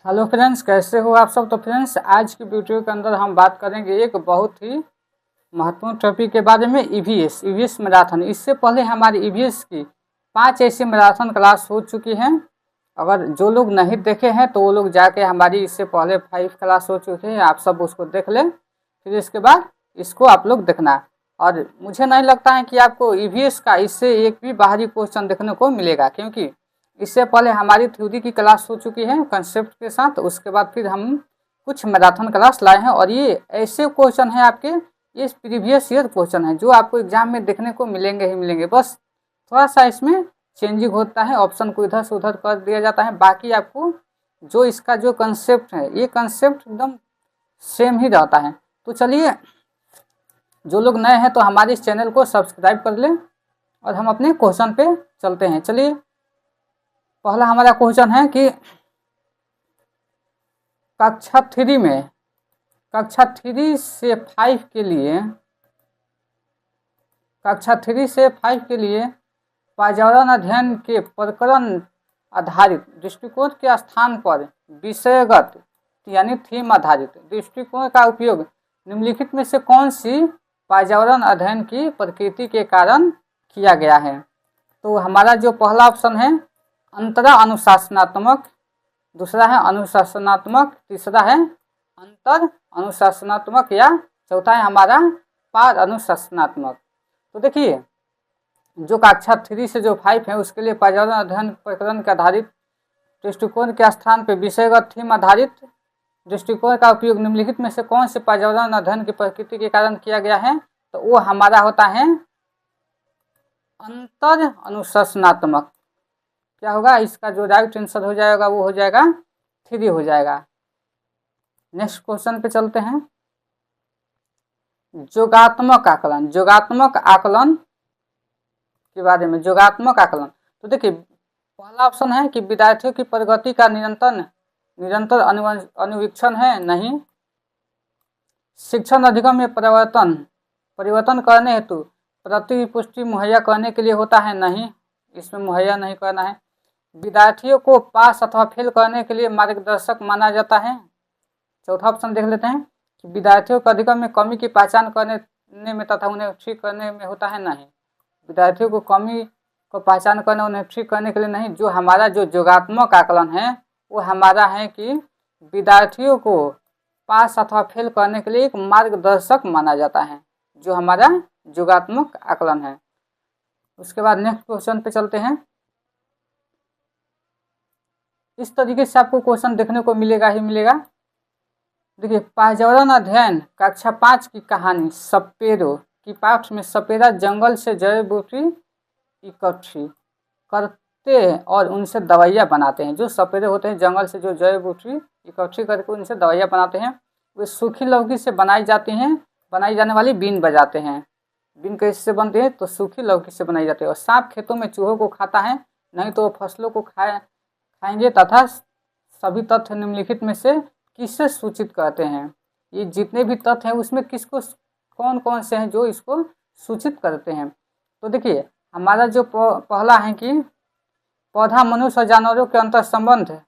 Hello friends, कैसे हो आप सब। तो फ्रेंड्स, आज की वीडियो के अंदर हम बात करेंगे एक बहुत ही महत्वपूर्ण टॉपिक के बारे में, ईवीएस मैराथन। इससे पहले हमारी ईवीएस की 5 ऐसी मैराथन क्लास हो चुकी हैं। अगर जो लोग नहीं देखे हैं तो वो लोग जाके हमारी इससे पहले 5 क्लास हो चुके हैं, आप सब उसको देख लें। फिर इसके बाद इसको आप लोग देखना। और मुझे नहीं लगता है कि आपको ईवीएस का इससे एक भी बाहरी क्वेश्चन देखने को मिलेगा, क्योंकि इससे पहले हमारी थ्योरी की क्लास हो चुकी है कंसेप्ट के साथ। उसके बाद फिर हम कुछ मैराथन क्लास लाए हैं, और ये ऐसे क्वेश्चन हैं आपके, ये प्रीवियस ईयर क्वेश्चन है जो आपको एग्जाम में देखने को मिलेंगे ही मिलेंगे। बस थोड़ा सा इसमें चेंजिंग होता है, ऑप्शन को इधर से उधर कर दिया जाता है। बाकी आपको जो इसका जो कंसेप्ट है, ये कंसेप्ट एकदम सेम ही रहता है। तो चलिए, जो लोग नए हैं तो हमारे इस चैनल को सब्सक्राइब कर लें, और हम अपने क्वेश्चन पे चलते हैं। चलिए, पहला हमारा क्वेश्चन है कि कक्षा 3 में, कक्षा 3 से 5 के लिए, कक्षा 3 से 5 के लिए पर्यावरण अध्ययन के प्रकरण आधारित दृष्टिकोण के स्थान पर विषयगत यानी थीम आधारित दृष्टिकोण का उपयोग निम्नलिखित में से कौन सी पर्यावरण अध्ययन की प्रकृति के कारण किया गया है। तो हमारा जो पहला ऑप्शन है अंतरा अनुशासनात्मक, दूसरा है अनुशासनात्मक, तीसरा है अंतर अनुशासनात्मक, या चौथा है हमारा पार अनुशासनात्मक। तो देखिए, जो कक्षा 3 से जो 5 है उसके लिए पर्यावरण अध्ययन प्रकरण के आधारित दृष्टिकोण के स्थान पर विषयगत थीम आधारित दृष्टिकोण का उपयोग निम्नलिखित में से कौन से पर्यावरण अध्ययन की प्रकृति के कारण किया गया है। तो वो हमारा होता है अंतर अनुशासनात्मक। क्या होगा, इसका जो राइट आंसर हो जाएगा वो हो जाएगा 3 हो जाएगा। नेक्स्ट क्वेश्चन पे चलते हैं। योगात्मक आकलन, योगात्मक आकलन के बारे में, योगात्मक आकलन। तो देखिए, पहला ऑप्शन है कि विद्यार्थियों की प्रगति का निरंतर अनुवीक्षण है, नहीं। शिक्षण अधिगम में परिवर्तन करने हेतु प्रतिपुष्टि मुहैया करने के लिए होता है, नहीं, इसमें मुहैया नहीं करना है। विद्यार्थियों को पास अथवा फेल करने के लिए मार्गदर्शक माना जाता है। चौथा ऑप्शन देख लेते हैं कि विद्यार्थियों को अधिगम में कमी की पहचान करने में तथा उन्हें ठीक करने में होता है, नहीं। विद्यार्थियों को कमी को पहचान करने, उन्हें ठीक करने के लिए नहीं। जो हमारा जो योगात्मक आकलन है वो हमारा है कि विद्यार्थियों को पास अथवा फेल करने के लिए एक मार्गदर्शक माना जाता है, जो हमारा योगात्मक आकलन है। उसके बाद नेक्स्ट क्वेश्चन पे चलते हैं। इस तरीके से आपको क्वेश्चन देखने को मिलेगा ही मिलेगा। देखिए, पर्यावरण अध्ययन कक्षा 5 की कहानी सपेरो की पाठ में सपेरा जंगल से जड़ी बूटी इकट्ठी करते हैं और उनसे दवाइयाँ बनाते हैं। जो सपेरे होते हैं जंगल से जो जड़ी बूटी इकट्ठी करके उनसे दवाइयाँ बनाते हैं, वे सूखी लौकी से बनाई जाती हैं। बनाई जाने वाली बीन बजाते हैं। बीन कैसे बनती है, तो सूखी लौकी से बनाई जाती है। और सांप खेतों में चूहों को खाता है, नहीं तो फसलों को खाएंगे, तथा सभी तथ्य निम्नलिखित में से किससे सूचित करते हैं। ये जितने भी तथ्य हैं उसमें किसको, कौन कौन से हैं जो इसको सूचित करते हैं। तो देखिए, हमारा जो पहला है कि पौधा मनुष्य और जानवरों के अंतर संबंध है।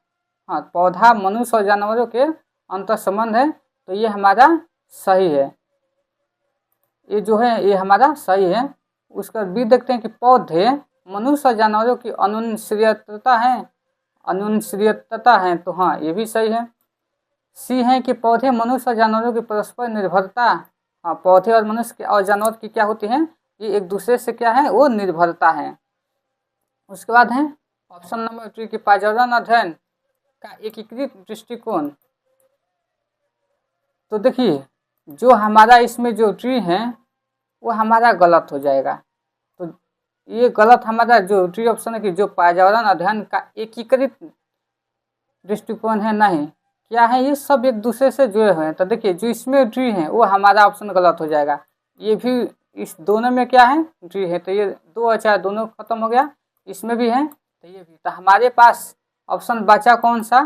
हाँ, पौधा मनुष्य और जानवरों के अंतर संबंध है, तो ये हमारा सही है। ये जो है ये हमारा सही है। उसका बी देखते हैं कि पौधे मनुष्य और जानवरों की अनुश्रियता है, तो हाँ ये भी सही है। सी है कि पौधे मनुष्य और जानवरों की परस्पर निर्भरता, हाँ, पौधे और मनुष्य की और जानवर की क्या होती है, ये एक दूसरे से क्या है, वो निर्भरता है। उसके बाद है ऑप्शन नंबर 3 की पर्यावरण अध्ययन का एकीकृत दृष्टिकोण। तो देखिए, जो हमारा इसमें जो ट्री है वो हमारा गलत हो जाएगा। तो ये गलत हमारा जो ट्री ऑप्शन है कि जो पर्यावरण अध्ययन का एकीकृत दृष्टिकोण है, नहीं। क्या है, ये सब एक दूसरे से जुड़े हुए हैं। तो देखिए, जो इसमें ट्री है वो हमारा ऑप्शन गलत हो जाएगा। ये भी, इस दोनों में क्या है, ट्री है, तो ये 2 और 4 दोनों खत्म हो गया। इसमें भी है तो ये भी। तो हमारे पास ऑप्शन बचा कौन सा,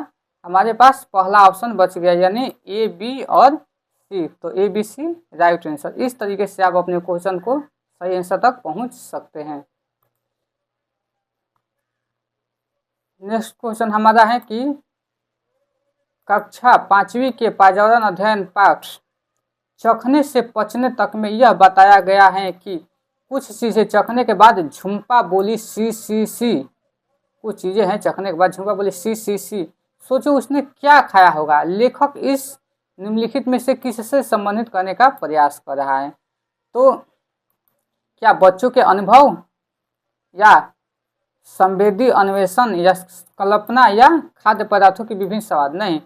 हमारे पास पहला ऑप्शन बच गया, यानी ए, बी और सी। तो ए, बी, सी राइट आंसर। इस तरीके से आप अपने क्वेश्चन को सही आंसर तक पहुंच सकते हैं। नेक्स्ट क्वेश्चन हमारा है कि कक्षा 5वीं के पर्यावरण अध्ययन पाठ चखने से पचने तक में यह बताया गया है कि कुछ चीज़ें चखने के बाद झुम्पा बोली सी। कुछ चीज़ें हैं चखने के बाद झुम्पा बोली सी। सोचो उसने क्या खाया होगा। लेखक इस निम्नलिखित में से किससे संबंधित करने का प्रयास कर रहा है। तो क्या बच्चों के अनुभव या संवेदी अन्वेषण या कल्पना या खाद्य पदार्थों की विभिन्न स्वाद। नहीं,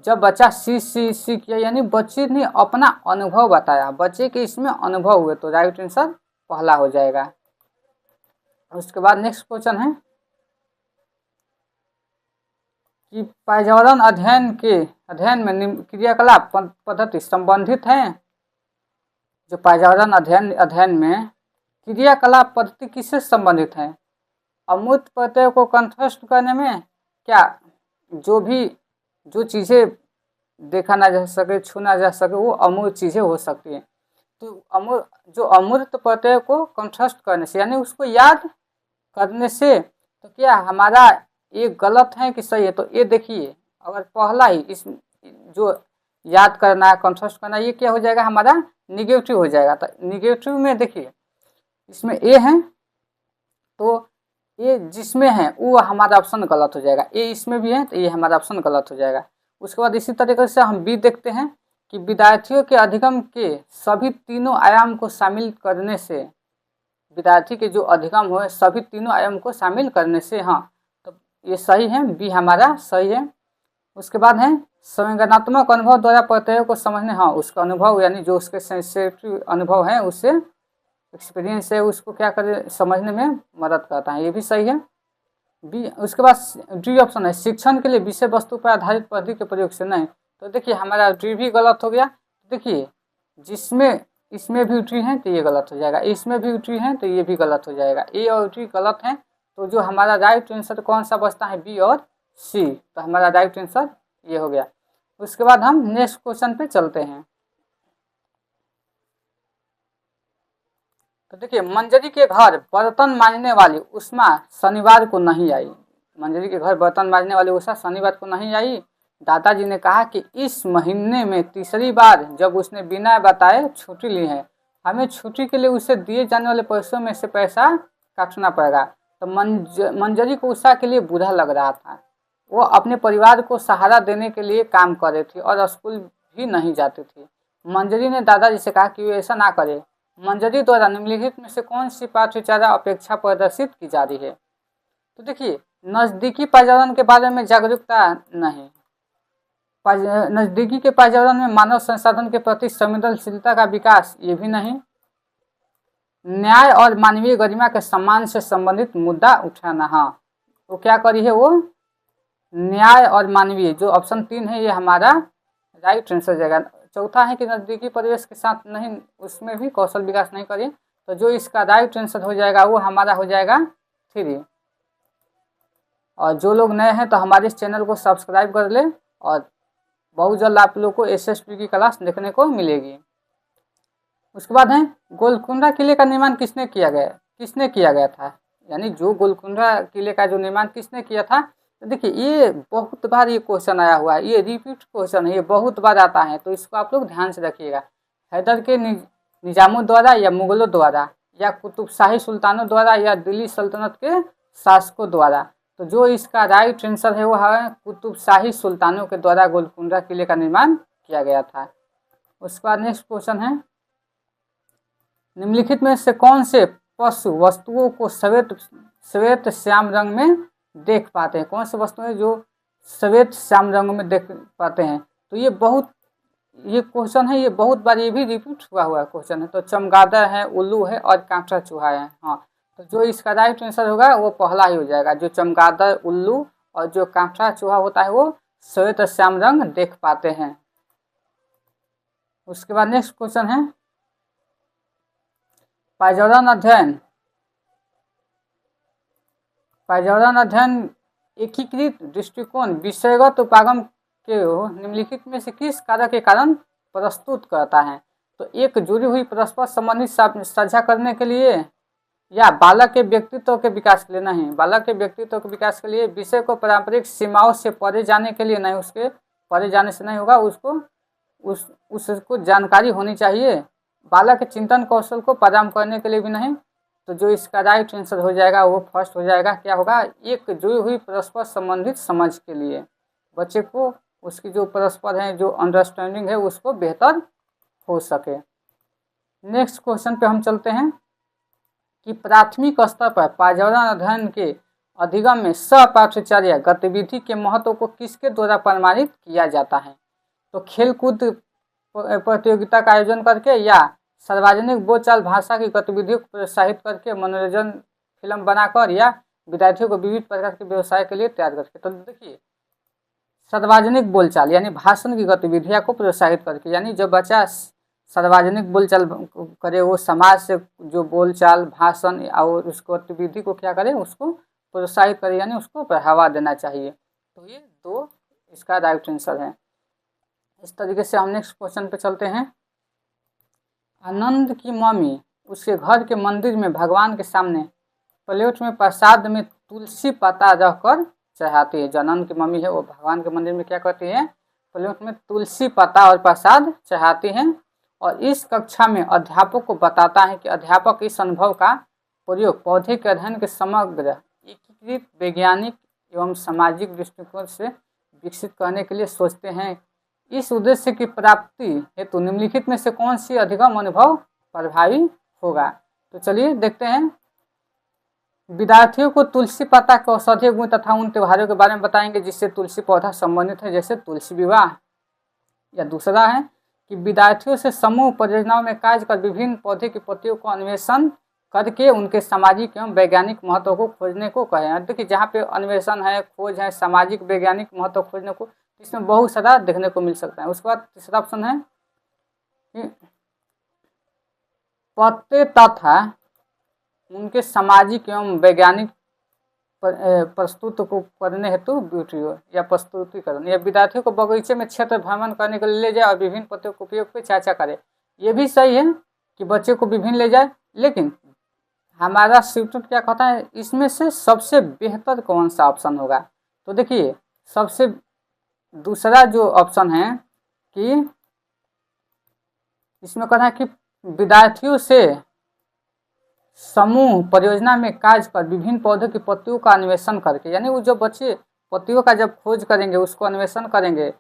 जब बच्चा सी किया यानी बच्चे ने अपना अनुभव बताया, बच्चे के इसमें अनुभव हुए, तो राइट आंसर पहला हो जाएगा। उसके बाद नेक्स्ट क्वेश्चन है कि पर्यावरण अध्ययन में क्रियाकलाप पद्धति संबंधित है। जो पर्यावरण अध्ययन में क्रियाकलाप पद्धति किससे संबंधित है। अमूर्त प्रत्यय को कंठस्थ करने में क्या जो चीज़ें देखा ना जा सके, छू ना जा सके, वो अमूर्त चीज़ें हो सकती हैं। तो जो अमूर्त प्रत्यय को कंठस्थ करने से यानी उसको याद करने से, तो क्या हमारा ये गलत है कि सही है। तो ये देखिए, अगर पहला ही इस जो याद करना है, कंठस्थ करना, ये क्या हो जाएगा हमारा निगेटिव हो जाएगा। तो निगेटिव में देखिए इसमें ए है, तो ये जिसमें है वो हमारा ऑप्शन गलत हो जाएगा। ए इसमें भी है तो ये हमारा ऑप्शन गलत हो जाएगा। उसके बाद इसी तरीके से हम बी देखते हैं कि विद्यार्थियों के अधिगम के सभी तीनों आयाम को शामिल करने से, विद्यार्थी के जो अधिगम हो सभी तीनों आयाम को शामिल करने से, हाँ तो ये सही है, बी हमारा सही है। उसके बाद है संवेदनात्मक अनुभव द्वारा प्रत्ययों को समझने, हाँ उसका अनुभव यानी जो उसके सेंसिटिव अनुभव है, उससे एक्सपीरियंस है, उसको क्या करे समझने में मदद करता है, ये भी सही है बी। उसके बाद डी ऑप्शन है शिक्षण के लिए विषय वस्तु पर आधारित पद्धति के प्रयोग से। नहीं, तो देखिए हमारा डी भी गलत हो गया। देखिए जिसमें इसमें भी डी है तो ये गलत हो जाएगा, इसमें भी डी है तो ये भी गलत हो जाएगा, ए और डी गलत है। तो जो हमारा राइट आंसर कौन सा बचता है, बी और सी। तो हमारा राइट आंसर ये हो गया। उसके बाद हम नेक्स्ट क्वेश्चन पे चलते हैं। तो देखिए मंजरी के घर बर्तन मांजने वाली उष्मा शनिवार को नहीं आई। मंजरी के घर बर्तन मांजने वाली उषा शनिवार को नहीं आई। दादाजी ने कहा कि इस महीने में तीसरी बार जब उसने बिना बताए छुट्टी ली है, हमें छुट्टी के लिए उसे दिए जाने वाले पैसों में से पैसा काटना पड़ेगा। तो मंजरी को उषा के लिए बुरा लग रहा था। वो अपने परिवार को सहारा देने के लिए काम कर रही थी और स्कूल भी नहीं जाती थी। मंजरी ने दादाजी से कहा कि वे ऐसा ना करे। मंजरी द्वारा निम्नलिखित में से कौन सी पाठ विचारा अपेक्षा प्रदर्शित की जा रही है। तो देखिए नज़दीकी पर्यावरण के बारे में जागरूकता नहीं, नज़दीकी के पर्यावरण में मानव संसाधन के प्रति संवेदनशीलता का विकास, ये भी नहीं। न्याय और मानवीय गरिमा के सम्मान से संबंधित मुद्दा उठाना, हाँ वो क्या करी है, वो न्याय और मानवीय, जो ऑप्शन 3 है ये हमारा राइट आंसर जाएगा। चौथा है कि नज़दीकी परिवेश के साथ नहीं, उसमें भी कौशल विकास नहीं करिए। तो जो इसका राइट आंसर हो जाएगा वो हमारा हो जाएगा 3। और जो लोग नए हैं तो हमारे इस चैनल को सब्सक्राइब कर ले और बहुत जल्द आप लोग को SST की क्लास देखने को मिलेगी। उसके बाद है गोलकुंडा किले का निर्माण किसने किया गया था, यानी जो गोलकुंडा किले का जो निर्माण किसने किया था। तो देखिए ये बहुत बार ये क्वेश्चन आया हुआ है, ये रिपीट क्वेश्चन है, ये बहुत बार आता है, तो इसको आप लोग ध्यान से रखिएगा। हैदर के निजामों द्वारा या मुगलों द्वारा या कुतुबशाही सुल्तानों द्वारा या दिल्ली सल्तनत के शासकों द्वारा। तो जो इसका राइट आंसर है वो है कुतुबशाही सुल्तानों के द्वारा गोलकुंडा किले का निर्माण किया गया था। उसके बाद नेक्स्ट क्वेश्चन है निम्नलिखित में से कौन से पशु वस्तुओं को श्वेत श्याम रंग में देख पाते हैं। कौन सी वस्तुएं जो श्वेत श्याम रंग में देख पाते हैं। तो ये क्वेश्चन है, ये बहुत बार ये भी रिपीट हुआ क्वेश्चन है। तो चमगादड़ है, उल्लू है और कांकड़ा चूहा है। हाँ तो जो इसका राइट आंसर होगा वो पहला ही हो जाएगा। जो चमगादड़, उल्लू और जो कांकड़ा चूहा होता है वो श्वेत श्याम रंग देख पाते हैं। उसके बाद नेक्स्ट क्वेश्चन है पर्यावरण अध्ययन एकीकृत दृष्टिकोण विषयगत उपागम के निम्नलिखित में से किस कारक के कारण प्रस्तुत करता है। तो एक जुड़ी हुई परस्पर संबंधित साझा करने के लिए या बालक के व्यक्तित्व के विकास के लिए। नहीं, बालक के व्यक्तित्व के विकास के लिए, विषय को पारंपरिक सीमाओं से परे जाने के लिए नहीं, उसके पढ़े जाने से नहीं होगा, उसको जानकारी होनी चाहिए। बालक के चिंतन कौशल को प्रदान करने के लिए भी नहीं। तो जो इसका राइट आंसर हो जाएगा वो फर्स्ट हो जाएगा। क्या होगा? एक जुड़ी हुई परस्पर संबंधित समझ के लिए बच्चे को उसकी जो परस्पर है, जो अंडरस्टैंडिंग है, उसको बेहतर हो सके। नेक्स्ट क्वेश्चन पे हम चलते हैं कि प्राथमिक स्तर पर पर्यावरण अध्ययन के अधिगम में सहपाठ्यचर्या गतिविधि के महत्व को किसके द्वारा प्रमाणित किया जाता है? तो खेलकूद प्रतियोगिता का आयोजन करके, या सार्वजनिक बोलचाल भाषा की गतिविधियों को प्रोत्साहित करके, मनोरंजन फिल्म बनाकर, या विद्यार्थियों को विविध प्रकार के व्यवसाय के लिए तैयार करके। तो देखिए, सार्वजनिक बोलचाल यानी भाषण की गतिविधियां को प्रोत्साहित करके, यानी जब बच्चा सार्वजनिक बोलचाल करे, वो समाज से जो बोलचाल भाषण और उस गतिविधि को क्या करे, उसको प्रोत्साहित करे, यानी उसको बढ़ावा देना चाहिए। तो ये दो इसका राइट आंसर है। इस तरीके से हम नेक्स्ट क्वेश्चन पे चलते हैं। आनंद की मम्मी उसके घर के मंदिर में भगवान के सामने प्लेट में प्रसाद में तुलसी पत्ता रखकर चढ़ाती है। जो आनंद की मम्मी है वो भगवान के मंदिर में क्या करती है? प्लेट में तुलसी पत्ता और प्रसाद चढ़ाती हैं। और इस कक्षा में अध्यापक को बताता है कि अध्यापक इस अनुभव का प्रयोग पौधे के अध्ययन के समग्र एकीकृत वैज्ञानिक एवं सामाजिक दृष्टिकोण से विकसित करने के लिए सोचते हैं। इस उद्देश्य की प्राप्ति हेतु निम्नलिखित में से कौन सी अधिगम अनुभव प्रभावी होगा? तो चलिए देखते हैं। विद्यार्थियों को तुलसी पत्ता के औषधीय गुण तथा उन त्योहारों के बारे में बताएंगे जिससे तुलसी पौधा संबंधित है, जैसे तुलसी विवाह। या दूसरा है कि विद्यार्थियों से समूह परियोजनाओं में कार्य कर विभिन्न पौधे की पत्तियों को अन्वेषण करके उनके सामाजिक एवं वैज्ञानिक महत्व को खोजने को कहें। देखिए, जहाँ पे अन्वेषण है, खोज है, सामाजिक वैज्ञानिक महत्व खोजने को, इसमें बहुत सारा देखने को मिल सकता है। उसके बाद तीसरा ऑप्शन है कि पत्ते तथा उनके सामाजिक एवं वैज्ञानिक प्रस्तुत को करने हेतु वीडियो या प्रस्तुतिकरण, या विद्यार्थियों को बगीचे में क्षेत्र भ्रमण करने के लिए ले जाए और विभिन्न पत्तियों के उपयोग पर चर्चा करे। ये भी सही है कि बच्चे को विभिन्न ले जाए, लेकिन हमारा इंस्टीट्यूट क्या कहता है, इसमें से सबसे बेहतर कौन सा ऑप्शन होगा? तो देखिए, सबसे दूसरा जो ऑप्शन है कि इसमें कहना है कि विद्यार्थियों से समूह परियोजना में कार्य कर विभिन्न पौधों की पत्तियों का अन्वेषण करके, यानी वो जो बच्चे पत्तियों का जब खोज करेंगे, उसको अन्वेषण करेंगे,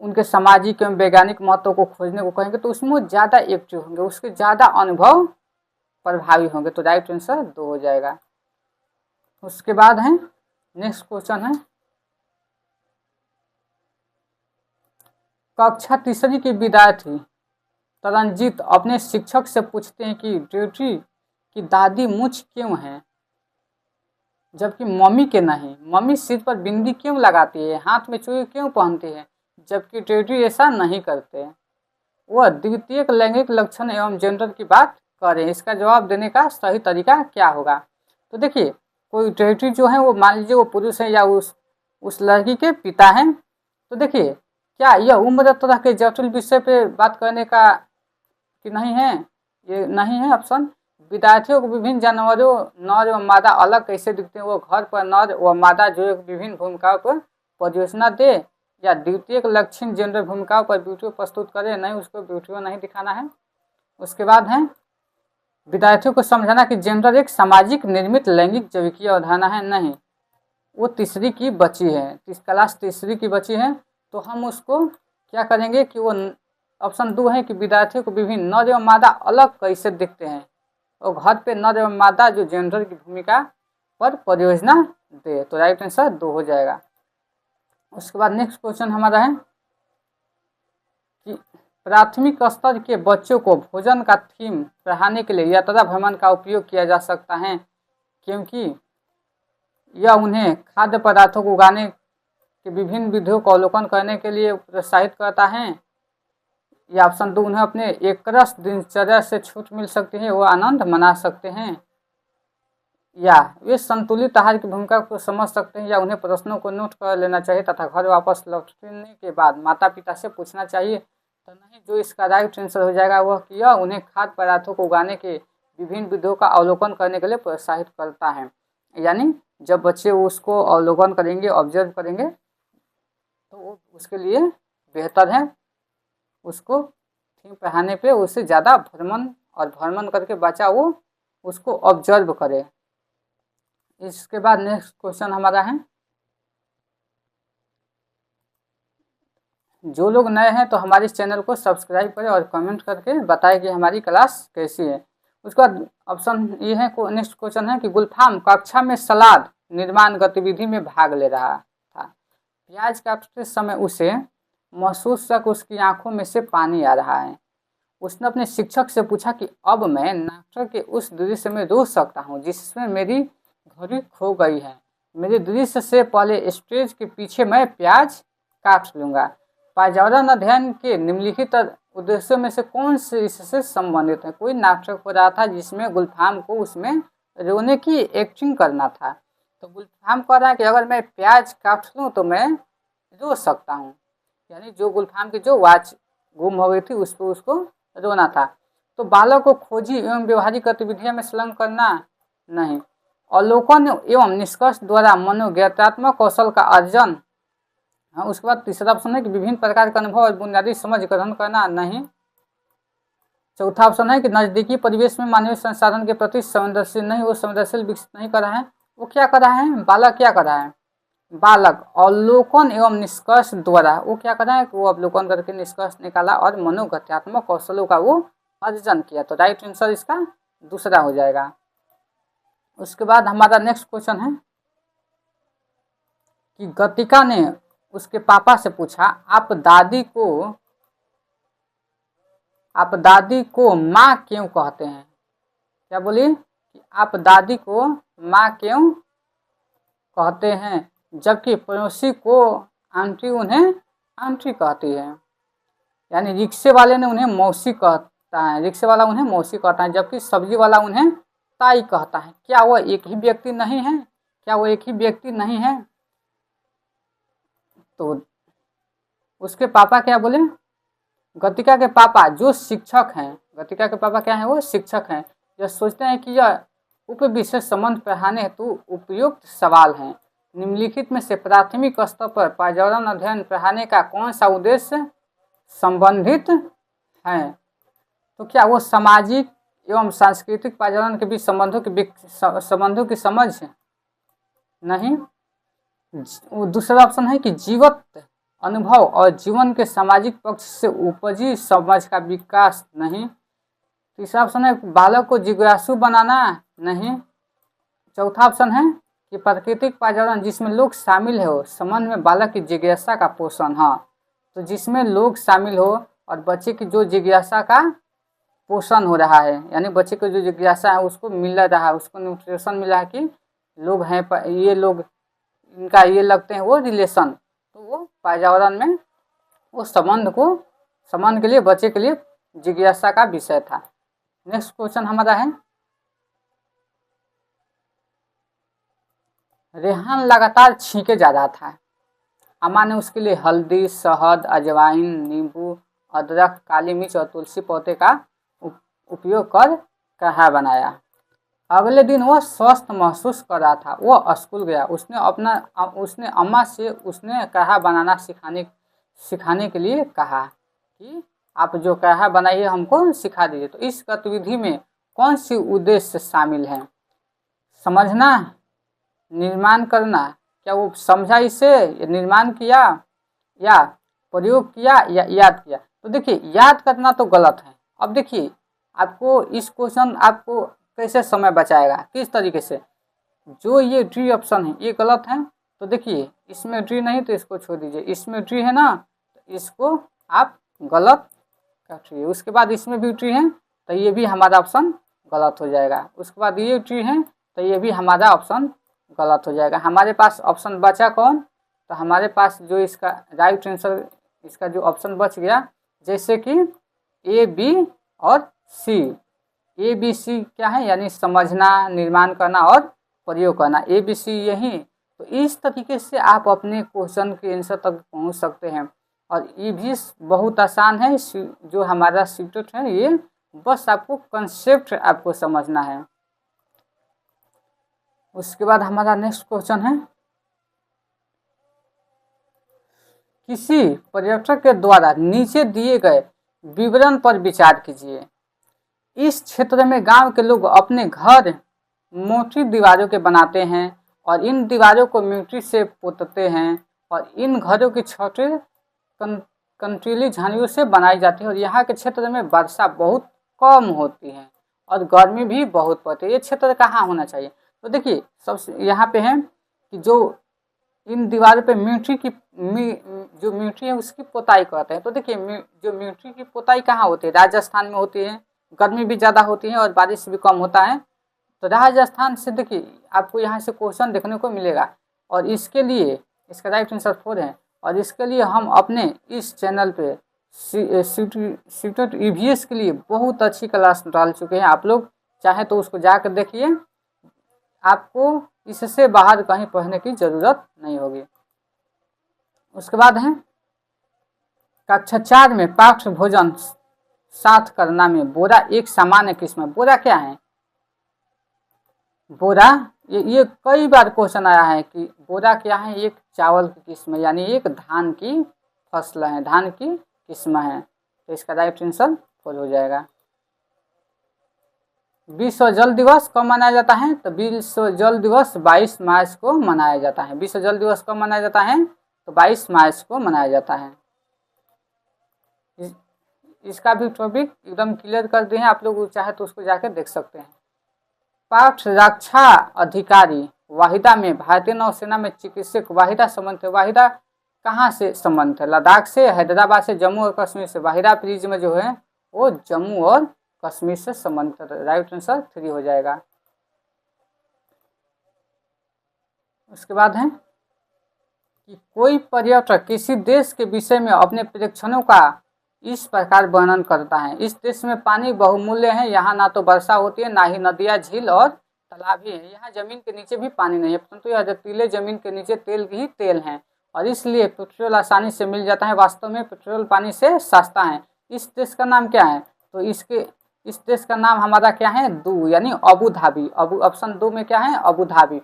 उनके सामाजिक एवं वैज्ञानिक महत्व को खोजने को कहेंगे, तो उसमें ज़्यादा एक्टिव होंगे, उसके ज़्यादा अनुभव प्रभावी होंगे। तो राइट आंसर 2 हो जाएगा। उसके बाद है नेक्स्ट क्वेश्चन है, कक्षा तीसरी के विद्यार्थी तरंजीत अपने शिक्षक से पूछते हैं कि ड्यूटी की दादी मूछ क्यों है जबकि मम्मी के नहीं? मम्मी सिर पर बिंदी क्यों लगाती है, हाथ में चूड़ी क्यों पहनती है, जबकि ड्यूटी ऐसा नहीं करते? वह द्वितीय लैंगिक लक्षण एवं जेंडर की बात करें। इसका जवाब देने का सही तरीका क्या होगा? तो देखिए, कोई ड्यूटी जो है वो मान लीजिए वो पुरुष है या उस लड़की के पिता हैं, तो देखिए क्या यह उम्र तरह के जटिल विषय पे बात करने का कि नहीं है? ये नहीं है ऑप्शन। विद्यार्थियों को विभिन्न जानवरों नर व मादा अलग कैसे दिखते हैं, वो घर पर नर व मादा जो विभिन्न भूमिकाओं पर परियोजना दे, या द्वितीय लक्षण जेंडर भूमिकाओं पर वीडियो प्रस्तुत करे। नहीं, उसको वीडियो नहीं दिखाना है। उसके बाद है विद्यार्थियों को समझाना कि जेंडर एक सामाजिक निर्मित लैंगिक जैविकीय अवधारणा है। नहीं, वो तीसरी की बची है, क्लास तीसरी की बची है, तो हम उसको क्या करेंगे कि वो ऑप्शन 2 है कि विद्यार्थियों को विभिन्न नर एवं मादा अलग कैसे दिखते हैं और घर पे नर एवं मादा जो जेंडर की भूमिका पर परियोजना दे। तो राइट आंसर 2 हो जाएगा। उसके बाद नेक्स्ट क्वेश्चन हमारा है कि प्राथमिक स्तर के बच्चों को भोजन का थीम पढ़ाने के लिए यात्रा भ्रमण का उपयोग किया जा सकता है, क्योंकि यह उन्हें खाद्य पदार्थों को उगाने के विभिन्न विधियों का अवलोकन करने के लिए प्रोत्साहित करता है। या ऑप्शन 2, उन्हें अपने एकरस दिनचर्या से छूट मिल सकती है, वो आनंद मना सकते हैं, या वे संतुलित आहार की भूमिका को समझ सकते हैं, या उन्हें प्रश्नों को नोट कर लेना चाहिए तथा घर वापस लौटने के बाद माता पिता से पूछना चाहिए। तो नहीं, जो इसका राइट आंसर हो जाएगा वह कि यह उन्हें खाद्य पदार्थों को उगाने के विभिन्न विधियों का अवलोकन करने के लिए प्रोत्साहित करता है। यानी जब बच्चे उसको अवलोकन करेंगे, ऑब्जर्व करेंगे, तो वो उसके लिए बेहतर है उसको थीम पढ़ाने पे उससे ज़्यादा भ्रमण करके बच्चा वो उसको ऑब्जर्व करे। इसके बाद नेक्स्ट क्वेश्चन हमारा है, जो लोग नए हैं तो हमारे इस चैनल को सब्सक्राइब करें और कमेंट करके बताएं कि हमारी क्लास कैसी है। उसके बाद ऑप्शन ये है, नेक्स्ट क्वेश्चन है कि गुलफाम कक्षा में सलाद निर्माण गतिविधि में भाग ले रहा था। प्याज काटते समय उसे महसूस तक उसकी आंखों में से पानी आ रहा है। उसने अपने शिक्षक से पूछा कि अब मैं नाटक के उस दृश्य में रोक सकता हूँ जिसमें मेरी घड़ी खो गई है। मेरे दृश्य से पहले स्टेज के पीछे मैं प्याज काट लूँगा। पर्यावरण अध्ययन के निम्नलिखित उद्देश्यों में से कौन से इससे संबंधित है? कोई नाटक हो रहा था जिसमें गुलफाम को उसमें रोने की एक्टिंग करना था। तो गुलफाम कह रहा है कि अगर मैं प्याज काट लूँ तो मैं रो सकता हूँ, यानी जो गुलफाम की जो वॉच गुम हो गई थी उस पर उसको रोना था। तो बालक को खोजी एवं व्यवहारिक गतिविधियों में संलग्न करना नहीं। अवलोकन एवं निष्कर्ष द्वारा मनोज्ञानात्मक कौशल का अर्जन। हाँ, उसके बाद तीसरा ऑप्शन है कि विभिन्न प्रकार का अनुभव और बुनियादी समझ ग्रहण करना नहीं। चौथा ऑप्शन है कि नजदीकी परिवेश में मानवीय संसाधन के प्रति संवेदनशील नहीं, वो संवेदनशील विकसित नहीं कर रहा है। वो क्या कर रहा है? बालक क्या कर रहा है? बालक अवलोकन एवं निष्कर्ष द्वारा वो क्या कर रहा है कि वो अवलोकन करके निष्कर्ष निकाला और मनोगत्यात्मक कौशलों का वो अर्जन किया। तो राइट आंसर इसका दूसरा हो जाएगा। उसके बाद हमारा नेक्स्ट क्वेश्चन है कि गतिका ने उसके पापा से पूछा, आप दादी को माँ क्यों कहते हैं? क्या बोली कि आप दादी को माँ क्यों कहते हैं, जबकि पड़ोसी को आंटी उन्हें आंटी कहती है। यानी रिक्शे वाले ने उन्हें मौसी कहता है, रिक्शे वाला उन्हें मौसी कहता है, जबकि सब्जी वाला उन्हें ताई कहता है। क्या वो एक ही व्यक्ति नहीं है? क्या वो एक ही व्यक्ति नहीं है? तो उसके पापा क्या बोले? गतिका के पापा जो शिक्षक हैं, गतिका के पापा क्या हैं? वो शिक्षक हैं। यह सोचते हैं कि यह उप विषय संबंध पढ़ाने हेतु उपयुक्त सवाल हैं। निम्नलिखित में से प्राथमिक स्तर पर पर्यावरण अध्ययन पढ़ाने का कौन सा उद्देश्य संबंधित है? तो क्या वो सामाजिक एवं सांस्कृतिक पर्यावरण के बीच संबंधों की समझ नहीं। दूसरा ऑप्शन है कि जीवत अनुभव और जीवन के सामाजिक पक्ष से उपजी समझ का विकास नहीं। तीसरा ऑप्शन है बालक को जिज्ञासु बनाना नहीं। चौथा ऑप्शन है कि प्राकृतिक पर्यावरण जिसमें लोग शामिल हो संबंध में बालक की जिज्ञासा का पोषण। हाँ, तो जिसमें लोग शामिल हो और बच्चे की जो जिज्ञासा का पोषण हो रहा है, यानी बच्चे को जो जिज्ञासा है उसको मिल रहा है, उसको न्यूट्रिशन मिला है कि लोग हैं, ये लोग इनका ये लगते हैं वो रिलेशन, तो वो पर्यावरण में वो संबंध के लिए बच्चे के लिए जिज्ञासा का विषय था। नेक्स्ट क्वेश्चन हमारा है, रेहान लगातार छींके जा रहा था। अम्मा ने उसके लिए हल्दी, शहद, अजवाइन, नींबू, अदरक, काली मिर्च और तुलसी पौधे का उपयोग कर काढ़ा बनाया। अगले दिन वह स्वस्थ महसूस कर रहा था। वह स्कूल गया। उसने अम्मा से उसने काढ़ा बनाना सिखाने के लिए कहा कि आप जो काढ़ा बनाइए हमको सिखा दीजिए। तो इस गतिविधि में कौन सी उद्देश्य शामिल है? समझना, निर्माण करना। क्या वो समझा इसे, निर्माण किया, या प्रयोग किया, या याद किया? तो देखिए, याद करना तो गलत है। अब देखिए, आपको इस क्वेश्चन आपको कैसे समय बचाएगा, किस तरीके से? जो ये डी ऑप्शन है ये गलत है, तो देखिए इसमें डी नहीं तो इसको छोड़ दीजिए। इसमें डी है ना, तो इसको आप गलत काटिए। उसके बाद इसमें भी डी है तो ये भी हमारा ऑप्शन गलत हो जाएगा। उसके बाद ये डी है तो ये भी हमारा ऑप्शन गलत हो जाएगा। हमारे पास ऑप्शन बचा कौन? तो हमारे पास जो इसका राइट आंसर इसका जो ऑप्शन बच गया, जैसे कि ए, बी और सी। ए, बी, सी क्या है? यानी समझना, निर्माण करना और प्रयोग करना। ए, बी, सी यही। तो इस तरीके से आप अपने क्वेश्चन के आंसर तक पहुंच सकते हैं। और ये भी बहुत आसान है। जो हमारा सीटेट है ये बस आपको कंसेप्ट आपको समझना है। उसके बाद हमारा नेक्स्ट क्वेश्चन है किसी पर्यटक के द्वारा नीचे दिए गए विवरण पर विचार कीजिए। इस क्षेत्र में गांव के लोग अपने घर मोटी दीवारों के बनाते हैं और इन दीवारों को मिट्टी से पोतते हैं और इन घरों की छतें कंटीली झाड़ियों से बनाई जाती है और यहाँ के क्षेत्र में वर्षा बहुत कम होती है और गर्मी भी बहुत पड़ती है। ये क्षेत्र कहाँ होना चाहिए? तो देखिए सबसे यहाँ पे है कि जो इन दीवारों पे जो मिट्टी है उसकी पोताई करते हैं। तो देखिए जो मिट्टी की पोताई कहाँ होती है? राजस्थान में होती है। गर्मी भी ज़्यादा होती है और बारिश भी कम होता है। तो राजस्थान से देखिए आपको यहाँ से क्वेश्चन देखने को मिलेगा और इसके लिए इसका राइट आंसर 4 है। और इसके लिए हम अपने इस चैनल पे सीटेट ईवीएस के लिए बहुत अच्छी क्लास डाल चुके हैं। आप लोग चाहे तो उसको जाकर देखिए, आपको इससे बाहर कहीं पढ़ने की ज़रूरत नहीं होगी। उसके बाद है कक्षा 4 में पाठ्य भोजन साथ करना में बोरा एक सामान्य किस्म है। बोरा क्या है? बोरा ये कई बार क्वेश्चन आया है कि बोरा क्या है? एक चावल की किस्म है, यानी एक धान की फसल है, धान की किस्म है। तो इसका राइट आंसर 4 हो जाएगा। विश्व जल दिवस कब मनाया जाता है? तो विश्व जल दिवस 22 मार्च को मनाया जाता है। विश्व जल दिवस कब मनाया जाता है? तो 22 मार्च को मनाया जाता है। इसका भी टॉपिक एकदम क्लियर कर दिए हैं, आप लोग चाहे तो उसको जाकर देख सकते हैं। पाठ रक्षा अधिकारी वाहिदा में भारतीय नौसेना में चिकित्सक वाहिदा संबंध है। वाहिदा कहाँ से संबंध है? लद्दाख से, हैदराबाद से, जम्मू और कश्मीर से। वाहिदा प्रिज्म जो है वो जम्मू और कश्मीर से संबंधित है। राइट आंसर 3 हो जाएगा। उसके बाद है कि कोई पर्यटक किसी देश के विषय में अपने प्रेक्षणों का इस प्रकार वर्णन करता है। इस देश में पानी बहुमूल्य है, यहाँ ना तो वर्षा होती है, ना ही नदियाँ, झील और तालाब ही है। यहाँ जमीन के नीचे भी पानी नहीं है, परंतु यह रेतीले जमीन के नीचे तेल ही तेल है और इसलिए पेट्रोल आसानी से मिल जाता है। वास्तव में पेट्रोल पानी से सस्ता है। इस देश का नाम क्या है? तो इस देश का नाम हमारा क्या है? दू, यानी अबू धाबी। ऑप्शन 2 में क्या है? Abu Dhabi.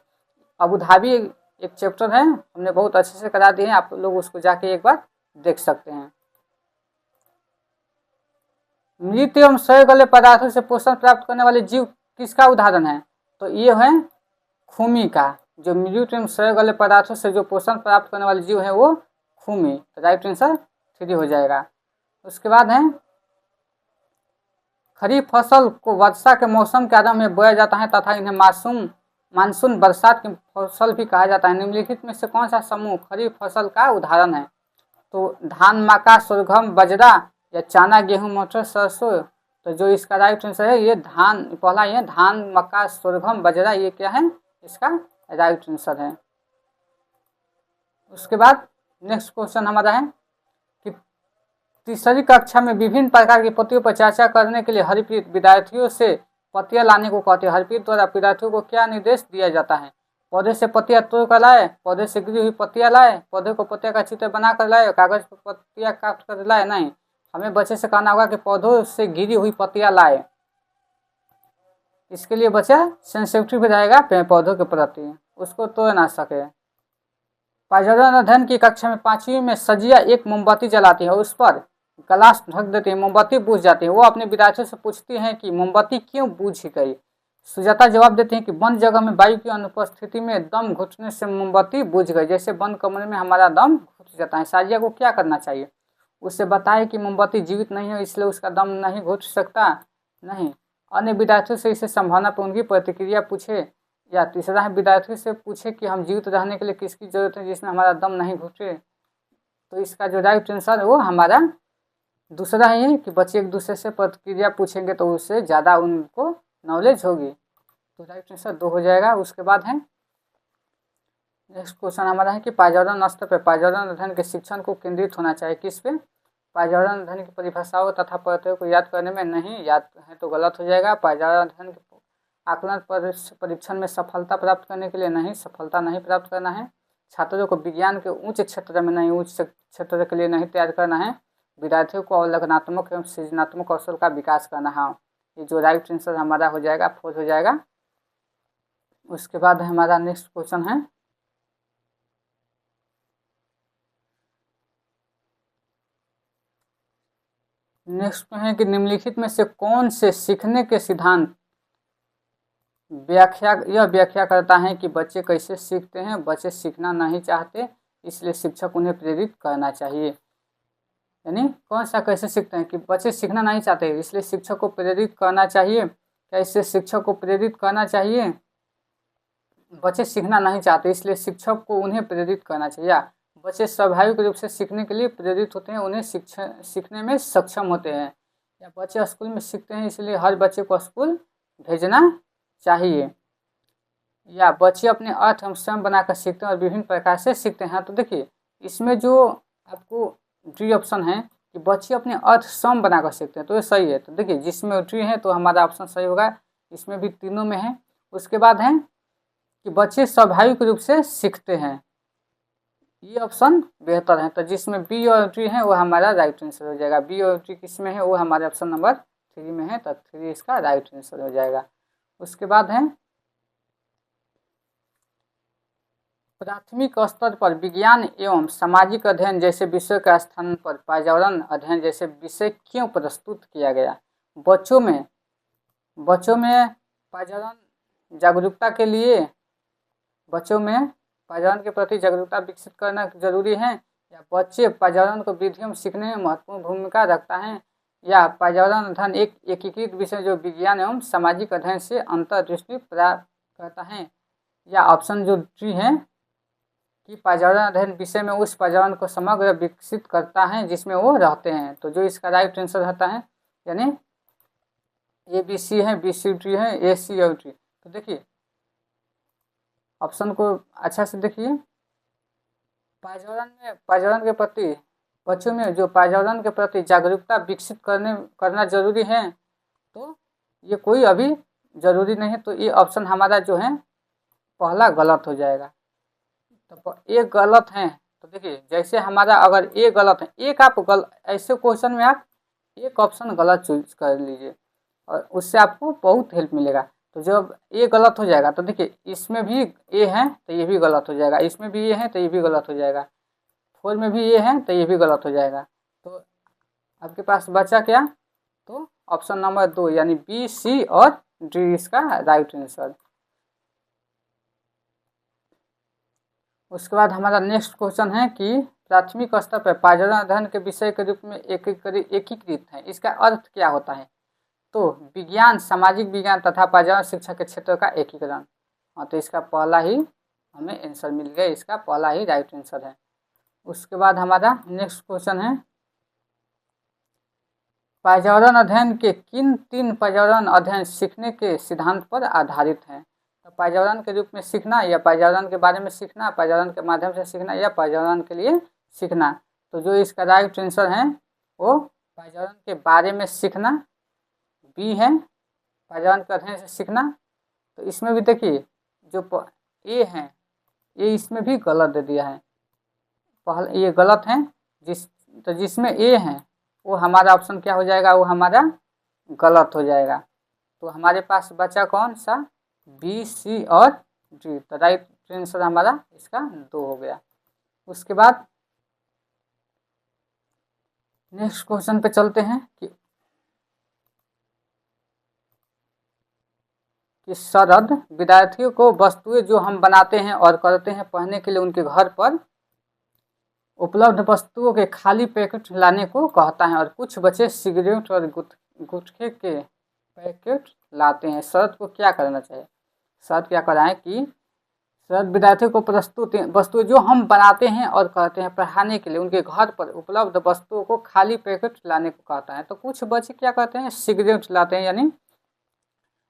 अबू धाबी एक चैप्टर है, हमने बहुत अच्छे से करा दिए हैं, आप लोग उसको जाके एक बार देख सकते हैं। मृत एवं सड़े गले पदार्थों से पोषण प्राप्त करने वाले जीव किसका उदाहरण है? तो ये है खूमी का। जो मृत एवं सड़े गले पदार्थों से जो पोषण प्राप्त करने वाले जीव है वो खूमी। तो राइट आंसर 3 हो जाएगा। उसके बाद है खरीफ फसल को वर्षा के मौसम के आरंभ में बोया जाता है तथा इन्हें मानसून बरसात की फसल भी कहा जाता है। निम्नलिखित में से कौन सा समूह खरीफ फसल का उदाहरण है? तो धान, मक्का, sorghum, बजरा या चना, गेहूं, मटर, सरसों। तो जो इसका राइट आंसर है ये धान, पहला ये धान, मक्का, sorghum, बजरा, ये क्या है? इसका राइट आंसर है। उसके बाद नेक्स्ट क्वेश्चन हमारा है कि तीसरी कक्षा में विभिन्न प्रकार की पत्तियों पर चर्चा करने के लिए हरिप्रीत विद्यार्थियों से पत्तियां लाने को कहते हैं। हरिप्रीत द्वारा विद्यार्थियों को क्या निर्देश दिया जाता है? पौधे से पत्तियां तोड़ कर लाए, पौधे से गिरी हुई पत्तियां लाए, पौधे को पत्तियां का चित्र बना कर लाए, कागज पर पत्तियां काट कर लाए। नहीं, हमें बच्चे से कहना होगा कि पौधों से गिरी हुई पत्तियां लाए। इसके लिए बच्चा सेंसिटिव रहेगा पेड़ पौधों के प्रति, उसको तोड़ ना सके। पर्यावरण अध्ययन की कक्षा में 5वीं में सजिया एक मोमबत्ती जलाती है, उस पर ग्लास ढक देती है, मोमबत्ती बुझ जाती है। वो अपने विद्यार्थियों से पूछती हैं कि मोमबत्ती क्यों बुझ गई? सुजाता जवाब देती हैं कि बंद जगह में वायु की अनुपस्थिति में दम घुटने से मोमबत्ती बुझ गई, जैसे बंद कमरे में हमारा दम घुट जाता है। साजिया को क्या करना चाहिए? उससे बताए कि मोमबत्ती जीवित नहीं है इसलिए उसका दम नहीं घुट सकता। नहीं, अन्य विद्यार्थियों से इसे संभावना पर उनकी प्रतिक्रिया पूछे। या तीसरा है विद्यार्थियों से पूछे कि हम जीवित रहने के लिए किसकी जरूरत है जिसमें हमारा दम नहीं घुटे। तो इसका जो राइट आंसर है वो हमारा दूसरा है कि बच्चे एक दूसरे से प्रतिक्रिया पूछेंगे तो उससे ज़्यादा उनको नॉलेज होगी। तो राइट आंसर 2 हो जाएगा। उसके बाद है नेक्स्ट क्वेश्चन हमारा है कि पर्यावरण स्तर पर पर्यावरण अध्ययन के शिक्षण को केंद्रित होना चाहिए किस पे? पर्यावरण अध्ययन की परिभाषाओं तथा पद्धतियों को याद करने में। नहीं, याद है तो गलत हो जाएगा। पर्यावरण अध्ययन के आकलन परीक्षण में सफलता प्राप्त करने के लिए। नहीं, सफलता नहीं प्राप्त करना है। छात्रों को विज्ञान के उच्च क्षेत्र में नहीं, उच्च क्षेत्र के लिए नहीं तैयार करना है। विद्यार्थियों को अवलोकनात्मक एवं सृजनात्मक कौशल का विकास करना है। ये जो राइट आंसर हमारा हो जाएगा 4 हो जाएगा। उसके बाद हमारा नेक्स्ट क्वेश्चन है नेक्स्ट है कि निम्नलिखित में से कौन से सीखने के सिद्धांत व्याख्या करता है कि बच्चे कैसे सीखते हैं। बच्चे सीखना नहीं चाहते, इसलिए शिक्षक उन्हें प्रेरित करना चाहिए। यानी कौन सा कैसे सीखते हैं कि बच्चे सीखना नहीं चाहते, इसलिए शिक्षक को प्रेरित करना चाहिए। क्या इससे शिक्षक को प्रेरित करना चाहिए? बच्चे सीखना नहीं चाहते, इसलिए शिक्षक को उन्हें प्रेरित करना चाहिए। या बच्चे स्वाभाविक रूप से सीखने के लिए प्रेरित होते हैं, उन्हें सीखने में सक्षम होते हैं। या बच्चे स्कूल में सीखते हैं, इसलिए हर बच्चे को स्कूल भेजना चाहिए। या बच्चे अपने अर्थ हम स्वयं बनाकर सीखते हैं और विभिन्न प्रकार से सीखते हैं। तो देखिए इसमें जो आपको डी ऑप्शन है कि बच्चे अपने अर्थ स्वयं बनाकर सीखते हैं, तो ये सही है। तो देखिए जिसमें डी है तो हमारा ऑप्शन सही होगा, इसमें भी तीनों में है। उसके बाद है कि बच्चे स्वाभाविक रूप से सीखते हैं, ये ऑप्शन बेहतर है। तो जिसमें बी और डी है वो हमारा राइट आंसर हो जाएगा। बी और डी किस में है, वो हमारे ऑप्शन नंबर 3 में है, तो 3 इसका राइट आंसर हो जाएगा। उसके बाद है प्राथमिक स्तर पर विज्ञान एवं सामाजिक अध्ययन जैसे विषय का स्थान पर पर्यावरण अध्ययन जैसे विषय क्यों प्रस्तुत किया गया। बच्चों में पर्यावरण जागरूकता के लिए, बच्चों में पर्यावरण के प्रति जागरूकता विकसित करना जरूरी है, या बच्चे पर्यावरण को विधियों में सीखने में महत्वपूर्ण भूमिका रखता है, या पर्यावरण अध्ययन एक एकीकृत विषय जो विज्ञान एवं सामाजिक अध्ययन से अंतर्दृष्टि प्राप्त करता है। या ऑप्शन जो डी है कि पर्यावरण अध्ययन विषय में उस पर्यावरण को समग्र विकसित करता है जिसमें वो रहते हैं। तो जो इसका राइट आंसर रहता है, यानी ए बी सी है, बी सी डी है, ए सी और डी। तो देखिए ऑप्शन को अच्छा से देखिए, पर्यावरण के प्रति बच्चों में जो पर्यावरण के प्रति जागरूकता विकसित करना जरूरी है, तो ये कोई अभी जरूरी नहीं है। तो ये ऑप्शन हमारा जो है पहला गलत हो जाएगा। तो एक गलत है, तो देखिए जैसे हमारा अगर ए गलत है, एक आप ऐसे क्वेश्चन में आप एक ऑप्शन गलत चूज कर लीजिए और उससे आपको बहुत हेल्प मिलेगा। तो जब ए गलत हो जाएगा तो देखिए इसमें भी ए है तो ये भी गलत हो जाएगा, इसमें भी ये है तो ये भी गलत हो जाएगा, 4 में भी ये है तो ये भी गलत हो जाएगा। तो आपके पास बचा क्या, तो ऑप्शन नंबर 2 यानी बी सी और डी इसका राइट आंसर। उसके बाद हमारा नेक्स्ट क्वेश्चन है कि प्राथमिक स्तर पर पर्यावरण अध्ययन के विषय के रूप में एकीकृत है, इसका अर्थ क्या होता है। तो विज्ञान, सामाजिक विज्ञान तथा पर्यावरण शिक्षा के क्षेत्र का एकीकरण। हाँ, तो इसका पहला ही हमें आंसर मिल गया, इसका पहला ही राइट आंसर है। उसके बाद हमारा नेक्स्ट क्वेश्चन है पर्यावरण अध्ययन के किन 3 पर्यावरण अध्ययन सीखने के सिद्धांत पर आधारित हैं। तो पर्यावरण के रूप में सीखना, या पर्यावरण के बारे में सीखना, पर्यावरण के माध्यम से सीखना, या पर्यावरण के लिए सीखना। तो जो इसका राइट आंसर है वो पर्यावरण के बारे में सीखना, बी है, पर्यावरण के अध्ययन से सीखना। तो इसमें भी देखिए जो ए है, ये इसमें भी गलत दे दिया है, पहले ये गलत है। जिसमें ए है वो हमारा ऑप्शन क्या हो जाएगा, वो हमारा गलत हो जाएगा। तो हमारे पास बचा कौन सा, बी सी और डी। तो राइट आंसर हमारा इसका 2 हो गया। उसके बाद नेक्स्ट क्वेश्चन पे चलते हैं कि शरद विद्यार्थियों को वस्तुएं जो हम बनाते हैं और करते हैं पहनने के लिए उनके घर पर उपलब्ध वस्तुओं के खाली पैकेट लाने को कहता है, और कुछ बच्चे सिगरेट और गुटखे के पैकेट लाते हैं। शरद को क्या करना चाहिए। शरद क्या कराएं कि शरद विद्यार्थियों को प्रस्तुत वस्तुएं जो हम बनाते हैं और कहते हैं पढ़ाने के लिए उनके घर पर उपलब्ध वस्तुओं को खाली पैकेट लाने को कहता है। तो कुछ बच्चे क्या करते हैं, सिगरेट लाते हैं यानी,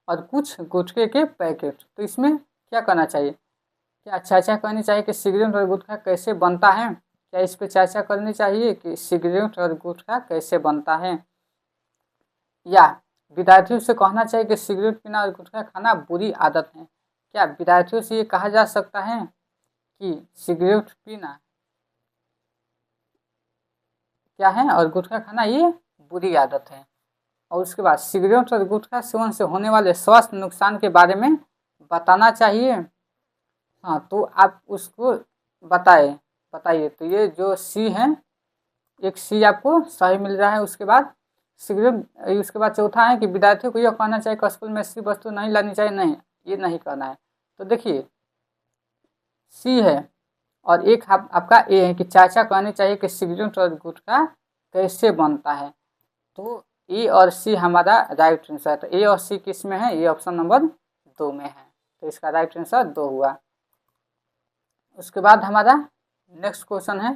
और कुछ गुटखे के पैकेट। तो इसमें क्या करना चाहिए, क्या चर्चा करनी चाहिए कि सिगरेट और गुटखा कैसे बनता है। क्या इस पर चर्चा करनी चाहिए कि सिगरेट और गुटखा कैसे बनता है, या विद्यार्थियों से कहना चाहिए कि सिगरेट पीना और गुटखा खाना बुरी आदत है। क्या विद्यार्थियों से ये कहा जा सकता है कि सिगरेट पीना क्या है और गुटखा खाना ये बुरी आदत है। और उसके बाद सिगरेट और गुटखा सेवन से होने वाले स्वास्थ्य नुकसान के बारे में बताना चाहिए। हाँ, तो आप उसको बताइए। तो ये जो सी है, एक सी आपको सही मिल रहा है। उसके बाद शीघ्र। उसके बाद चौथा है कि विद्यार्थियों को यह कहना चाहिए कि स्कूल में ऐसी वस्तु नहीं लानी चाहिए, नहीं, ये नहीं करना है। तो देखिए सी है और एक आपका ए है कि चाचा कहने चाहिए कि सिगरेट और गुटखा कैसे बनता है। तो ए और सी हमारा राइट आंसर है। तो ए और सी किस में है? ये ऑप्शन नंबर 2 में है। तो इसका राइट आंसर 2 हुआ। उसके बाद हमारा नेक्स्ट क्वेश्चन है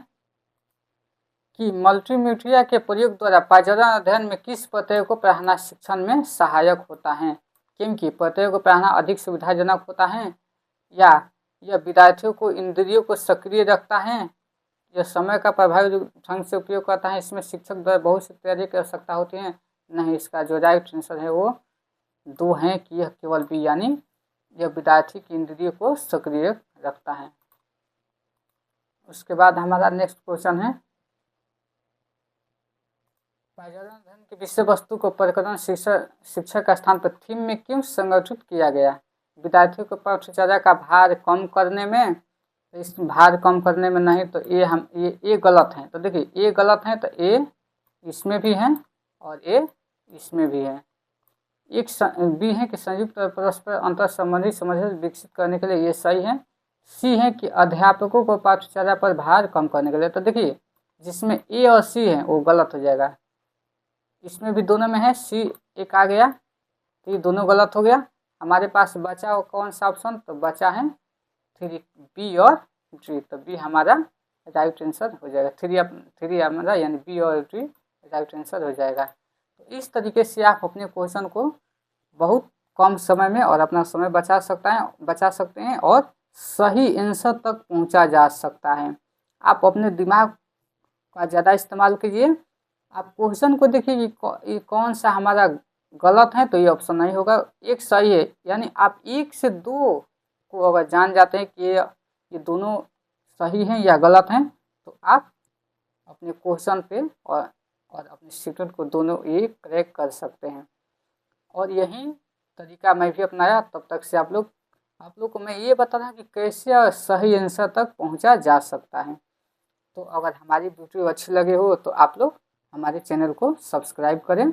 कि मल्टीमीडिया के प्रयोग द्वारा पर्यावरण अध्ययन में किस प्रत्यय को पढ़ाना शिक्षण में सहायक होता है? क्योंकि प्रत्यय को पढ़ाना अधिक सुविधाजनक होता है, या यह विद्यार्थियों को इंद्रियों को सक्रिय रखता है, यह समय का प्रभावी ढंग से उपयोग करता है, इसमें शिक्षक द्वारा बहुत सी तैयारी की आवश्यकता होती है। नहीं, इसका जो राइट आंसर है वो 2 है कि यह केवल बी, यानी यह विद्यार्थी की इंद्रियों को सक्रिय रखता है। उसके बाद हमारा नेक्स्ट क्वेश्चन है पर्यावरण अध्ययन की विषय वस्तु को प्रकरण शिक्षक का स्थान पर थीम में क्यों संगठित किया गया? विद्यार्थियों को पाठ्यचर्या का भार कम करने में, इस भार कम करने में नहीं, तो ये गलत है। तो देखिए ये गलत है, तो ए इसमें भी है और ए इसमें भी है। एक बी है कि संयुक्त और परस्पर अंतर संबंधी समझ विकसित करने के लिए, ये सही है। सी है कि अध्यापकों को पाठ्यचर्या पर भार कम करने के लिए। तो देखिए जिसमें ए और सी है वो गलत हो जाएगा। इसमें भी दोनों में है, सी एक आ गया तो ये दोनों गलत हो गया। हमारे पास बचा कौन सा ऑप्शन? तो बचा है 3, बी और डी। तो बी हमारा राइट आंसर हो जाएगा। 3 हमारा यानी बी और डी राइट आंसर हो जाएगा। तो इस तरीके से आप अपने क्वेश्चन को बहुत कम समय में और अपना समय बचा सकते हैं और सही आंसर तक पहुंचा जा सकता है। आप अपने दिमाग का ज़्यादा इस्तेमाल कीजिए। आप क्वेश्चन को देखिए कि कौन सा हमारा गलत है, तो ये ऑप्शन नहीं होगा, एक सही है। यानी आप 1 से 2 को अगर जान जाते हैं कि ये दोनों सही हैं या गलत हैं, तो आप अपने क्वेश्चन पे और अपने स्टूडेंट को दोनों ये क्रैक कर सकते हैं। और यही तरीका मैं भी अपनाया। तब तक से आप लोग को मैं ये बता रहा हूँ कि कैसे सही आंसर तक पहुँचा जा सकता है। तो अगर हमारी वीडियो अच्छी लगे हो तो आप लोग हमारे चैनल को सब्सक्राइब करें।